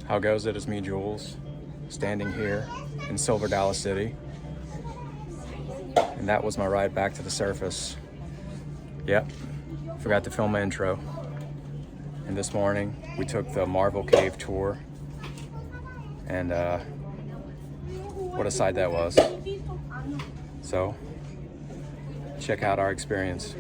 How goes it? It's me, Jules, standing here in Silver Dallas City. And that was my ride back to the surface. Yep, forgot to film my intro. And this morning, we took the Marvel Cave tour. And what a sight that was. So, check out our experience.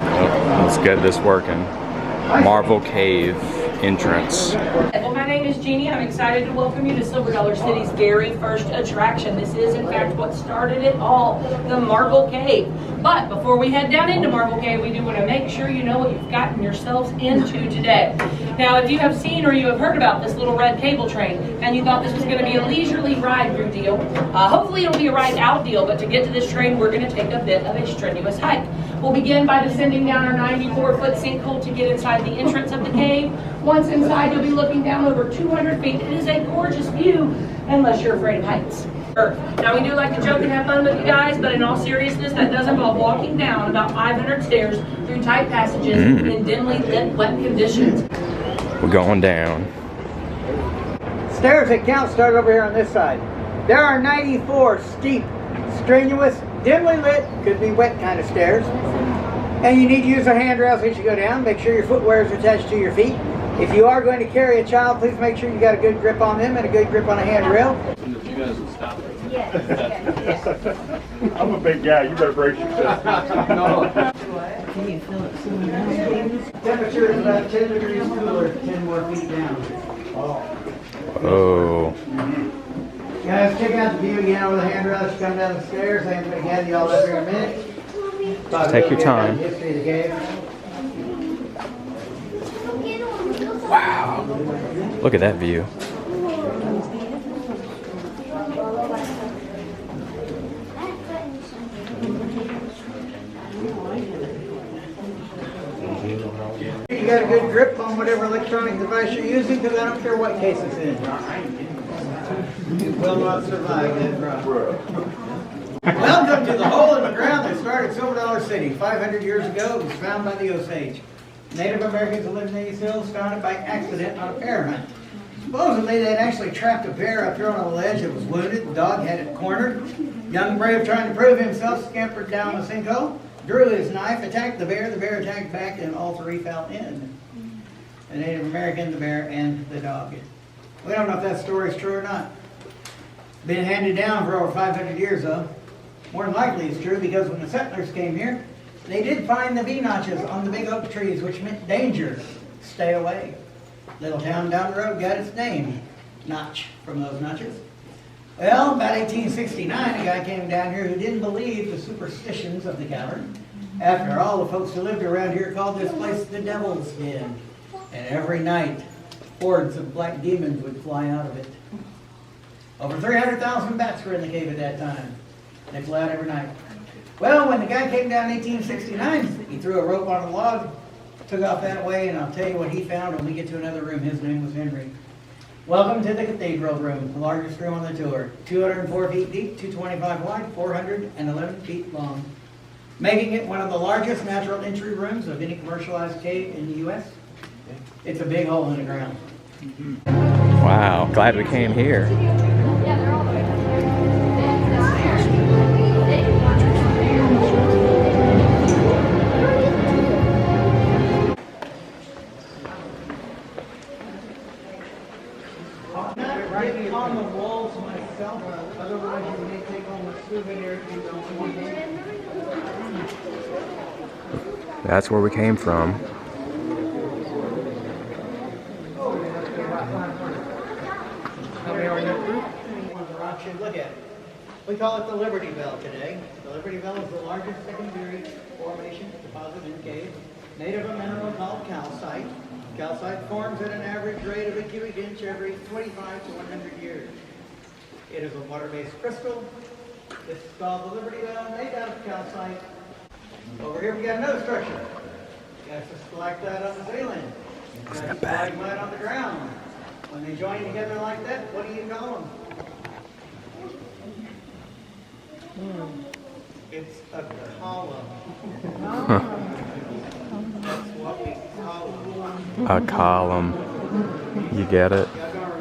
Let's get this working. Marvel Cave entrance. Well, my name is Jeannie. I'm excited to welcome you to Silver Dollar City's very first attraction. This is, in fact, what started it all, the Marvel Cave. But before we head down into Marvel Cave, we do want to make sure you know what you've gotten yourselves into today. Now, if you have seen or you have heard about this little red cable train, and you thought this was going to be a leisurely ride-through deal, hopefully it'll be a ride-out deal, but to get to this train, we're going to take a bit of a strenuous hike. We'll begin by descending down our 94-foot sinkhole to get inside the entrance of the cave. Once inside, you'll be looking down over 200 feet. It is a gorgeous view, unless you're afraid of heights. Now, we do like to joke and have fun with you guys, but in all seriousness, that does involve walking down about 500 stairs through tight passages in dimly lit, wet conditions. We're going down. Stairs that count start over here on this side. There are 94 steep, strenuous, dimly lit, could be wet kind of stairs. And you need to use a handrails as you go down. Make sure your footwear is attached to your feet. If you are going to carry a child, please make sure you got a good grip on them and a good grip on a handrail. If you guys would stop it. Yes. I'm a big guy, you better brace yourself. Temperature is about 10 degrees cooler, 10 more feet down. Oh. Guys, check out the view again over the handrails. You come down the stairs. I'm going to gather you all up here in a minute. Take your time. History of the cave. Wow. Look at that view. You got a good grip on whatever electronic device you're using, because I don't care what case it's in. You will not survive that drop. Welcome to the hole in the ground that started Silver Dollar City. 500 years ago, it was found by the Osage. Native Americans who lived in these hills found it by accident on a bear hunt. Supposedly, they'd actually trapped a bear up here on a ledge that was wounded. The dog had it cornered. Young brave, trying to prove himself, scampered down the sinkhole, drew his knife, attacked the bear attacked back, and all three fell in. The Native American, the bear, and the dog. We don't know if that story is true or not. Been handed down for over 500 years, though. More than likely it's true, because when the settlers came here, they did find the V-notches on the big oak trees, which meant danger. Stay away. Little town down the road got its name, Notch, from those notches. Well, about 1869, a guy came down here who didn't believe the superstitions of the coward. After all, the folks who lived around here called this place the Devil's Den. And every night, hordes of black demons would fly out of it. Over 300,000 bats were in the cave at that time. They fly out every night. Well, when the guy came down in 1869, he threw a rope on a log, took off that way, and I'll tell you what he found when we get to another room. His name was Henry. Welcome to the Cathedral room, the largest room on the tour. 204 feet deep, 225 wide, 411 feet long. Making it one of the largest natural entry rooms of any commercialized cave in the U.S. It's a big hole in the ground. Wow, glad we came here. Right on the walls myself, otherwise you may take home a souvenir if you don't want it. That's where we came from. Look at it. We call it the Liberty Bell today. The Liberty Bell is the largest secondary formation deposit in the cave. Made of a mineral called calcite. Calcite forms at an average rate of a cubic inch every 25 to 100 years. It is a water-based crystal. This is called the Liberty Bell, made out of calcite. Over here we got another structure. Got a stalactite on the ceiling. Got a stalagmite on the ground. When they join together like that, what do you call them? It's a column. That's what we call them. A column. You get it? Y'all gonna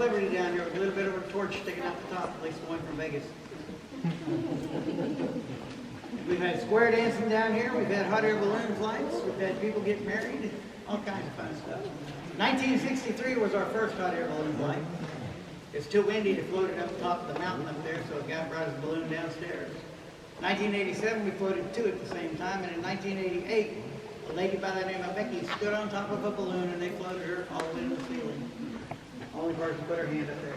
celebrity down here with a little bit of a torch sticking out the top, at least the one from Vegas. We've had square dancing down here. We've had hot air balloon flights. We've had people get married. All kinds of fun stuff. 1963 was our first hot air balloon flight. It's too windy to float it up top of the mountain up there, so a guy brought his balloon downstairs. 1987, we floated two at the same time, and in 1988, a lady by the name of Becky stood on top of a balloon, and they floated her all the way to the ceiling. Only person put her hand up there.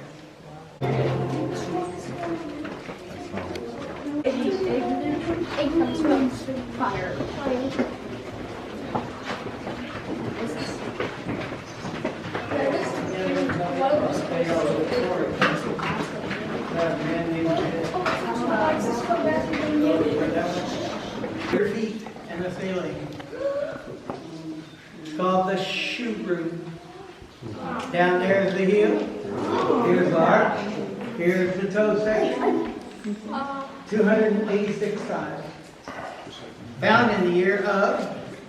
It comes from fire. Your feet and the ceiling. It's called the shoe room. Down there is the heel. Here's the arch. Here's the toe section. 286 size. Found in the year of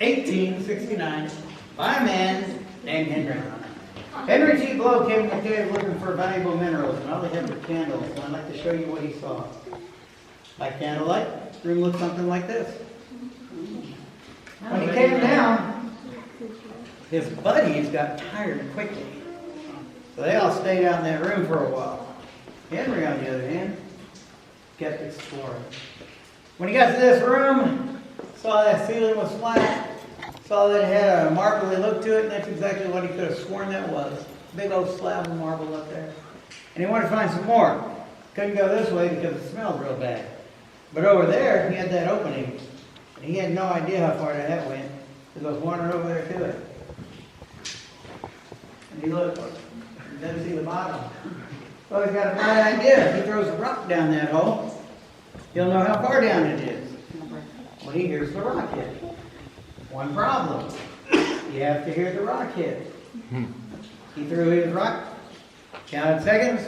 1869 by a man named Henry. Henry T. Blow came to the cave looking for valuable minerals, and all they had were candles. And I'd like to show you what he saw. By candlelight, the room looked something like this. When he came down, his buddies got tired quickly. So they all stayed out in that room for a while. Henry, on the other hand, kept exploring. When he got to this room, saw that ceiling was flat, saw that it had a marbly look to it, and that's exactly what he could have sworn that was. Big old slab of marble up there. And he wanted to find some more. Couldn't go this way because it smelled real bad. But over there, he had that opening, and he had no idea how far that went, because I was wandering over there to it. And he looked, he doesn't see the bottom. Well, he's got a bright idea. He throws a rock down that hole. He'll know how far down it is. When he hears the rock hit. One problem. You have to hear the rock hit. He threw his rock, counted seconds,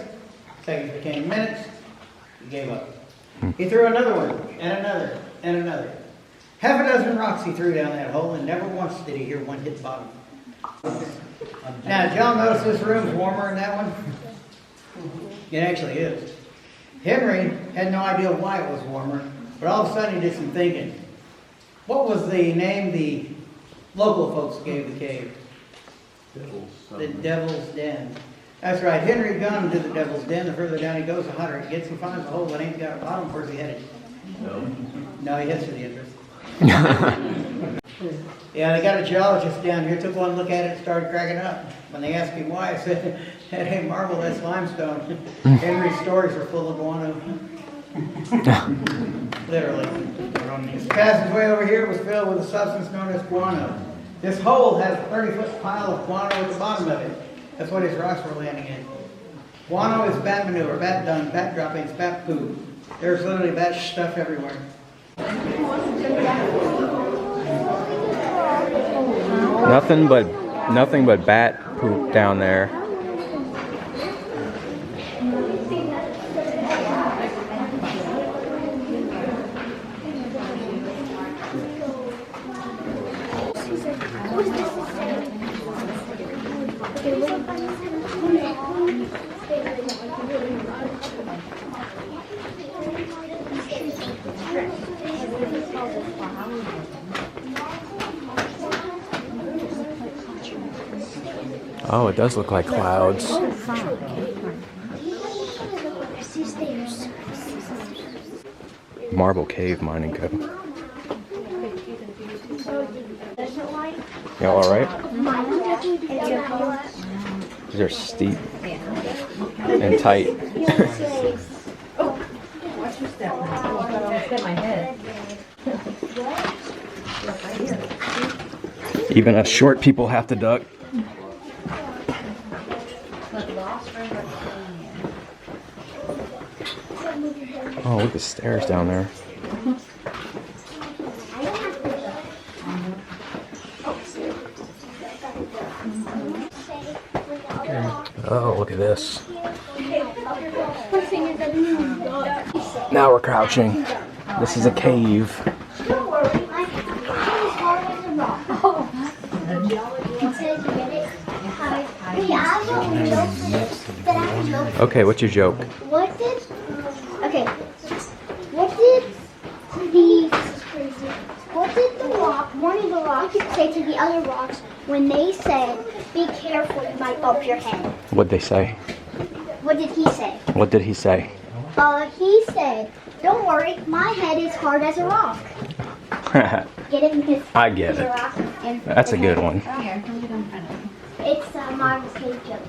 seconds became minutes, he gave up. He threw another one, and another, and another. Half a dozen rocks he threw down that hole, and never once did he hear one hit the bottom. Now, did y'all notice this room's warmer than that one? It actually is. Henry had no idea why it was warmer, but all of a sudden he did some thinking. What was the name the local folks gave the cave? The Devil's Den. That's right. Henry gone to the Devil's Den. The further down he goes, the hotter he gets. He finds a hole that ain't got a bottom. Where's he headed? No, he heads for the entrance. Yeah, they got a geologist down here. Took one look at it and started cracking up. When they asked him why, I said, that ain't marble, that's limestone. Henry's stories are full of guano. Literally. This passageway over here was filled with a substance known as guano. This hole has a 30-foot pile of guano at the bottom of it. That's what his rocks were landing in. Guano is bat manure, bat dung, bat droppings, bat poo. There's literally bat stuff everywhere. Nothing but bat poop down there. Oh, it does look like clouds. Marble Cave Mining Co. You all right? These are steep and tight. Even us short people have to duck. Oh, look at the stairs down there. Oh, look at this. Now we're crouching. This is a cave. a joke. Okay, what's your joke? What did? Okay. What did the? What did the rock? One of the rocks say to the other rocks when they said, "Be careful, you might bump your head." What'd they say? What did he say? What did he say? He said, "Don't worry, my head is hard as a rock." Get it? Because I get it's a it. rock and That's a the good head. one. It's a Marvel cave joke.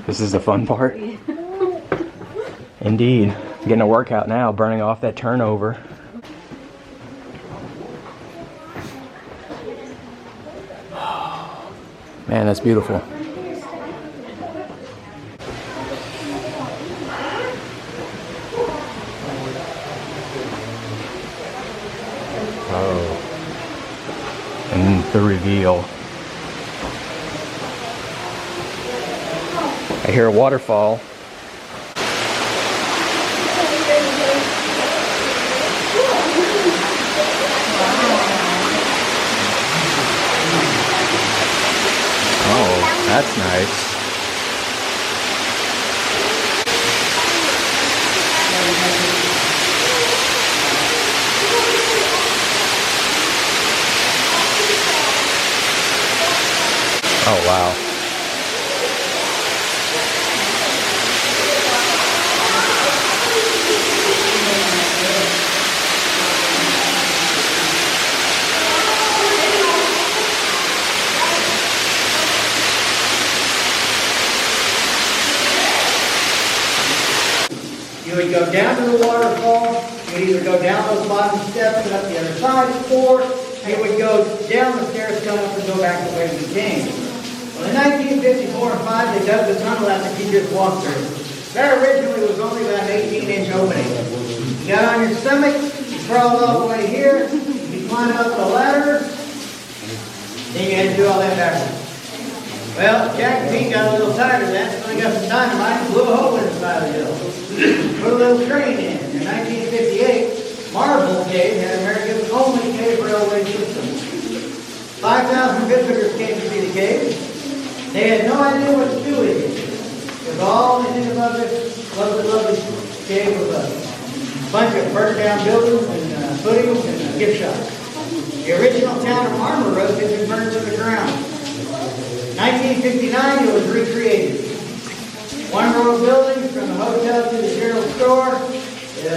This is the fun part? Indeed. Getting a workout now, burning off that turnover. Man, that's beautiful. Oh. And the reveal. I hear a waterfall. Oh, that's nice. Oh, wow. You would go down to the waterfall, you would either go down those bottom steps and up the other side, or you would go down the stairs, come up and go back the way you came. Well, in 1954 and 5, they dug the tunnel out that you just walked through. That originally was only about an 18-inch opening. You got on your stomach, you crawled all the way here, you climbed up the ladder, then you had to do all that backwards. Well, Jack and Pete got a little tired of that, so they got some dynamite and blew a hole in the side of the hill. Put a little train in. In 1958, Marble Cave had America's only cave railway system. 5,000 visitors came to see the cave. They had no idea what to do with it. Because all they did above this lovely cave was a bunch of burnt down buildings and footings and gift shops. The original town of Marble Road had been burned to the ground. 1959, it was recreated. One row of buildings from the hotel to the general store, a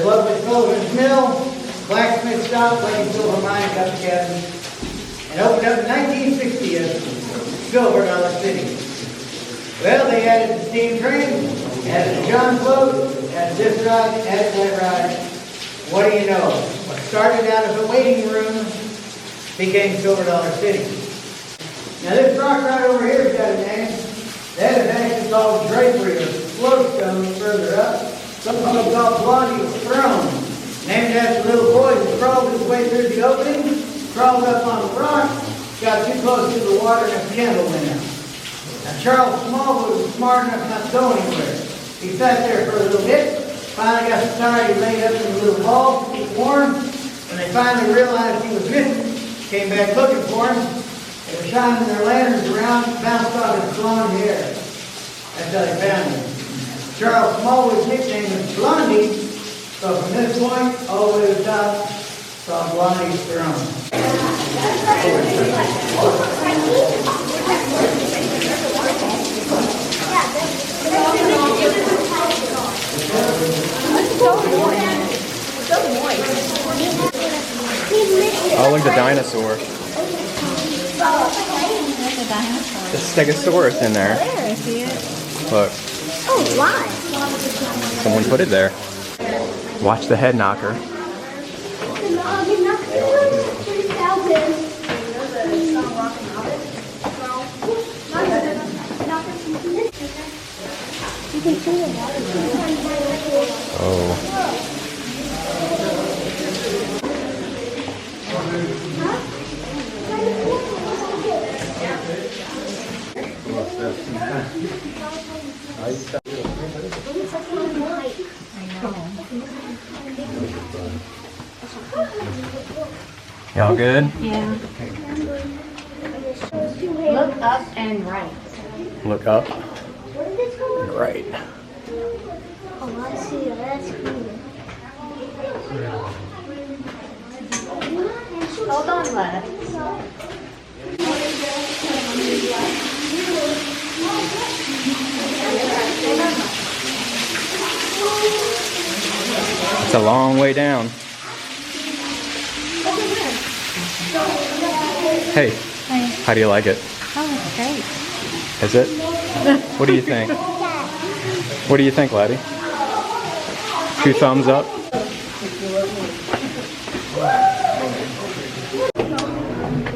lovely Sullivan's Mill, blacksmith shop, Lake Silver Mine, got the cabin, and opened up in 1960 as Silver Dollar City. Well, they added the steam train, added the John float, added this ride, added that ride. What do you know? What started out as a waiting room became Silver Dollar City. Now this rock right over here has got a name. That is actually called drapery or floatstone further up. Something called Blondie's Throne. Named after the little boy who crawled his way through the opening, crawled up on the rock, got too close to the water and a candle went out. Now Charles Smallwood was smart enough not to go anywhere. He sat there for a little bit, finally got so tired he laid up in a little ball to keep warm. When they finally realized he was missing, came back looking for him. They were shining their lanterns around, bounced off his blonde hair. That's how they found him. Charles Smallwood's nickname was Blondie, so from this point all the way to the top, saw Blondie's Throne. Oh, look at the dinosaur. The Stegosaurus in there. There, I see it. Look, Oh, why? someone put it there. Watch the head knocker. You can see the water. Oh. Y'all good? Yeah. Look up and right. Look up. Where did this go? Right. Oh, I see. That's cool. Hold on, lad. It's a long way down. Hey, how do you like it? Oh, it's great. Is it? What do you think? What do you think, laddie? 2 thumbs up?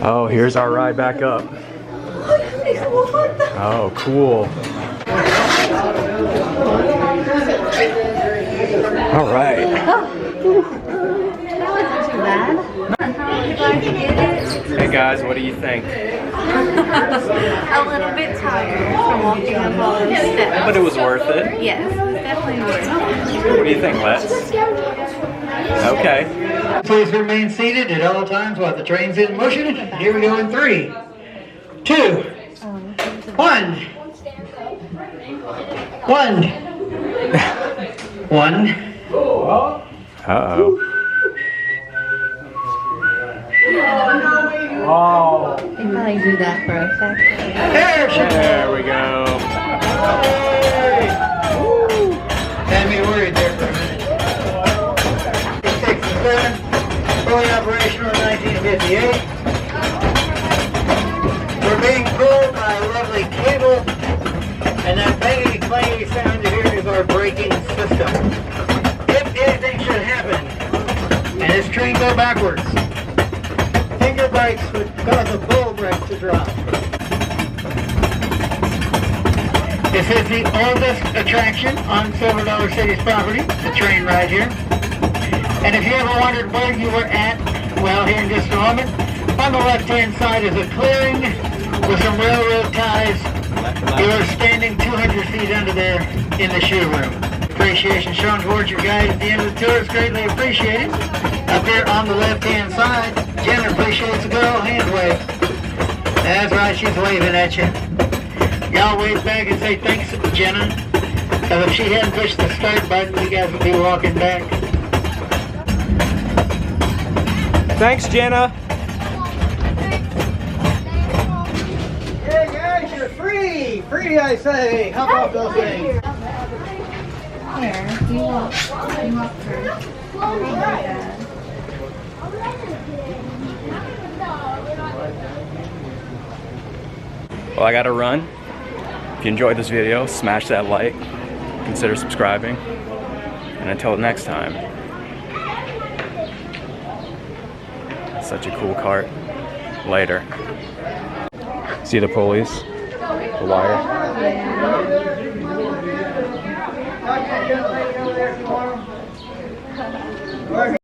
Oh, here's our ride back up. Oh, cool. All right. Hey guys, what do you think? A little bit tired from walking up all those steps. But it was worth it. Yes, it was definitely worth it. What do you think, Les? Okay. Please remain seated at all times while the train's in motion. Here we go in 3, 2, 1. 1. 1. Uh-oh. They probably do that for effect. There we go. Had me worried there for a minute. 67, fully operational in 1958. We're being pulled by a lovely cable, and that banging, clangy sound you hear is our braking system. If anything should happen, and this train go backwards, finger brakes would cause a bull brake to drop. This is the oldest attraction on Silver Dollar City's property, the train ride here. And if you ever wondered where you were at, well, here in just a moment, on the left-hand side is a clearing with some railroad ties. You are standing 200 feet under there in the shoe room. Appreciation shown towards your guide at the end of the tour is greatly appreciated. Up here on the left-hand side, Jenna appreciates a good old hand wave. That's right, she's waving at you. Y'all wave back and say thanks, Jenna. Because if she hadn't pushed the start button, you guys would be walking back. Thanks, Jenna. Hey guys, you're free! Free, I say! How about those things? Here, you walk first. Oh my God. Well, I gotta run. If you enjoyed this video, smash that like, consider subscribing, and until next time. Such a cool cart. Later. See the pulleys? The wire? Yeah.